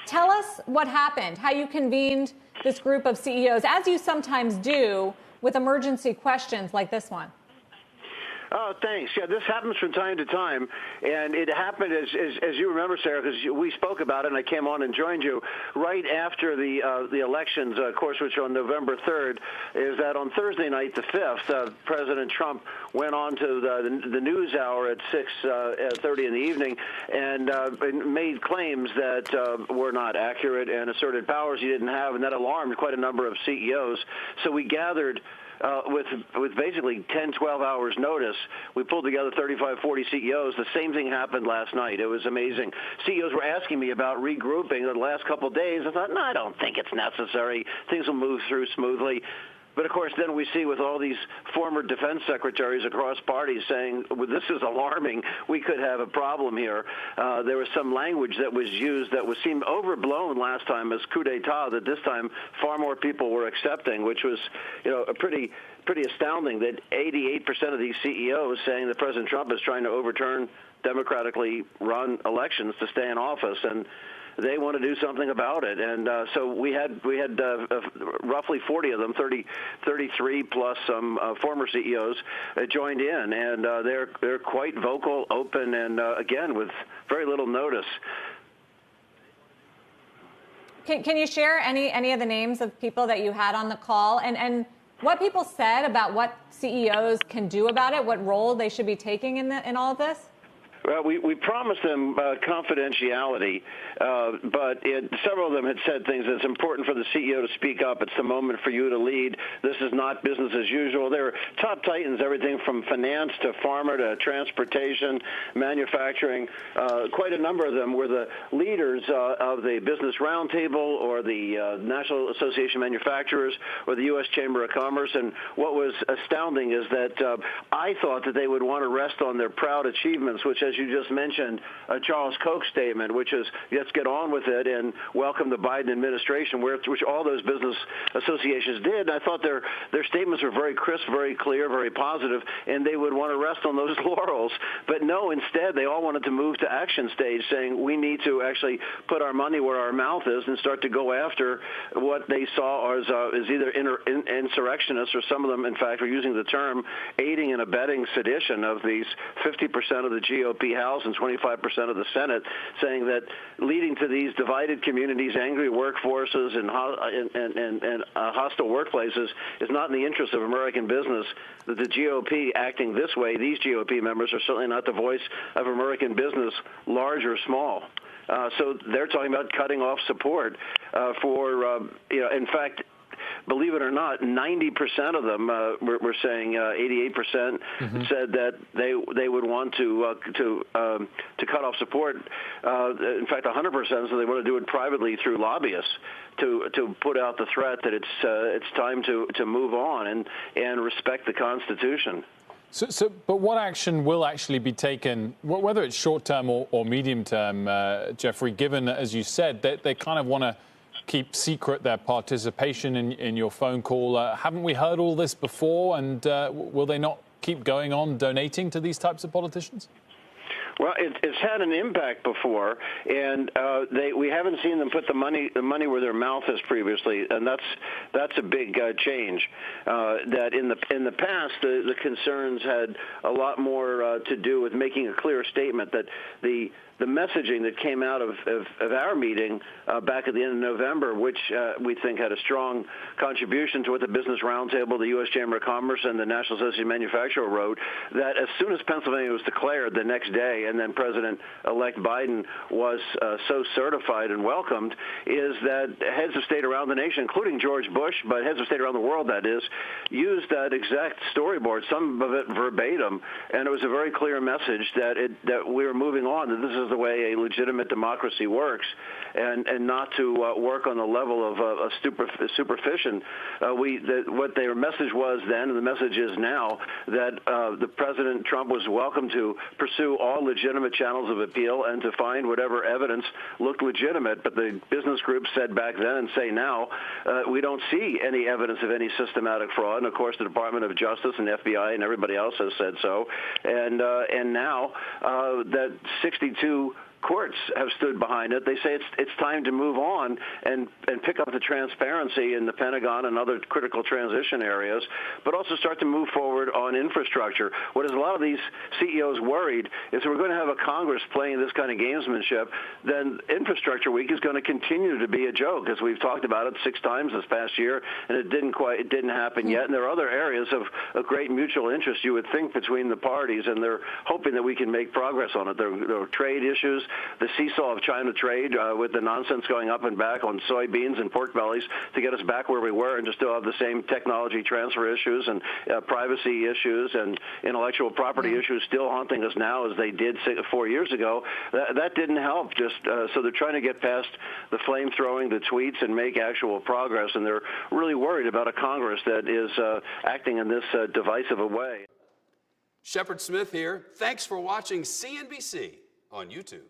Tell us what happened, how you convened this group of CEOs, as you sometimes do with emergency questions like this one. Oh, thanks. Yeah, this happens from time to time, and it happened, as you remember, Sarah, because we spoke about it, and I came on and joined you right after the elections, of course, which are on November 3rd, is that on Thursday night, the 5th, President Trump went on to the news hour at 6:30 in the evening and made claims that were not accurate and asserted powers he didn't have, and that alarmed quite a number of CEOs. So we gathered with basically 10, 12 hours notice. We pulled together 35, 40 CEOs. The same thing happened last night. It was amazing. CEOs were asking me about regrouping the last couple of days. I thought, no, I don't think it's necessary. Things will move through smoothly. But, of course, then we see with all these former defense secretaries across parties saying, well, this is alarming, we could have a problem here. There was some language that was used that seemed overblown last time as coup d'etat, that this time far more people were accepting, which was, a pretty astounding that 88% of these CEOs saying that President Trump is trying to overturn democratically run elections to stay in office. And they want to do something about it, and so we had roughly 40 of them, 33 plus some former CEOs joined in, and they're quite vocal, open, and again with very little notice. Can you share any of the names of people that you had on the call, and what people said about what CEOs can do about it, what role they should be taking in all of this? Well, we promised them confidentiality, but several of them had said things that it's important for the CEO to speak up. It's the moment for you to lead. This is not business as usual. There were top titans, everything from finance to pharma to transportation, manufacturing. Quite a number of them were the leaders of the Business Roundtable or the National Association of Manufacturers or the U.S. Chamber of Commerce. And what was astounding is that I thought that they would want to rest on their proud achievements, which, as you just mentioned, Charles Koch's statement, which is, let's get on with it and welcome the Biden administration, which all those business associations did. And I thought their statements were very crisp, very clear, very positive, and they would want to rest on those laurels. But no, instead, they all wanted to move to action stage, saying we need to actually put our money where our mouth is and start to go after what they saw as either insurrectionists, or some of them, in fact, were using the term aiding and abetting sedition of these 50% of the GOP House and 25% of the Senate, saying that leading to these divided communities, angry workforces, and hostile workplaces is not in the interest of American business. That the GOP acting this way, these GOP members are certainly not the voice of American business, large or small. So they're talking about cutting off support for, in fact, believe it or not, 90% of them were saying, 88% said that they would want to cut off support. In fact, 100% said they want to do it privately through lobbyists to put out the threat that it's time to move on and respect the Constitution. But what action will actually be taken, whether it's short-term or medium-term, Jeffrey, given, as you said, that they kind of want to keep secret their participation in your phone call? Haven't we heard all this before? And will they not keep going on donating to these types of politicians? Well, it's had an impact before, and we haven't seen them put the money where their mouth is previously, and that's a big change. That in the past, the concerns had a lot more to do with making a clear statement that the messaging that came out of our meeting back at the end of November, which we think had a strong contribution to what the Business Roundtable, the U.S. Chamber of Commerce, and the National Association of Manufacturers wrote, that as soon as Pennsylvania was declared the next day, and then President-elect Biden was so certified and welcomed, is that heads of state around the nation, including George Bush, but heads of state around the world, that is, used that exact storyboard, some of it verbatim, and it was a very clear message that we were moving on, that this is the way a legitimate democracy works, and not to work on the level of superstition. What their message was then, and the message is now, that the President Trump was welcome to pursue all legitimate channels of appeal and to find whatever evidence looked legitimate. But the business groups said back then and say now, we don't see any evidence of any systematic fraud. And of course, the Department of Justice and FBI and everybody else has said so. And now that 62 courts have stood behind it. They say it's time to move on and pick up the transparency in the Pentagon and other critical transition areas, but also start to move forward on infrastructure. What has a lot of these CEOs worried is we're going to have a Congress playing this kind of gamesmanship, then Infrastructure Week is going to continue to be a joke, as we've talked about it 6 times this past year, and it didn't happen yet. And there are other areas of great mutual interest, you would think, between the parties, and they're hoping that we can make progress on it. There are trade issues, the seesaw of China trade with the nonsense going up and back on soybeans and pork bellies to get us back where we were and just still have the same technology transfer issues and privacy issues and intellectual property issues still haunting us now as they did 4 years ago. That didn't help. So they're trying to get past the flame throwing, the tweets, and make actual progress, and they're really worried about a Congress that is acting in this divisive a way. Shepard Smith here. Thanks for watching CNBC on YouTube.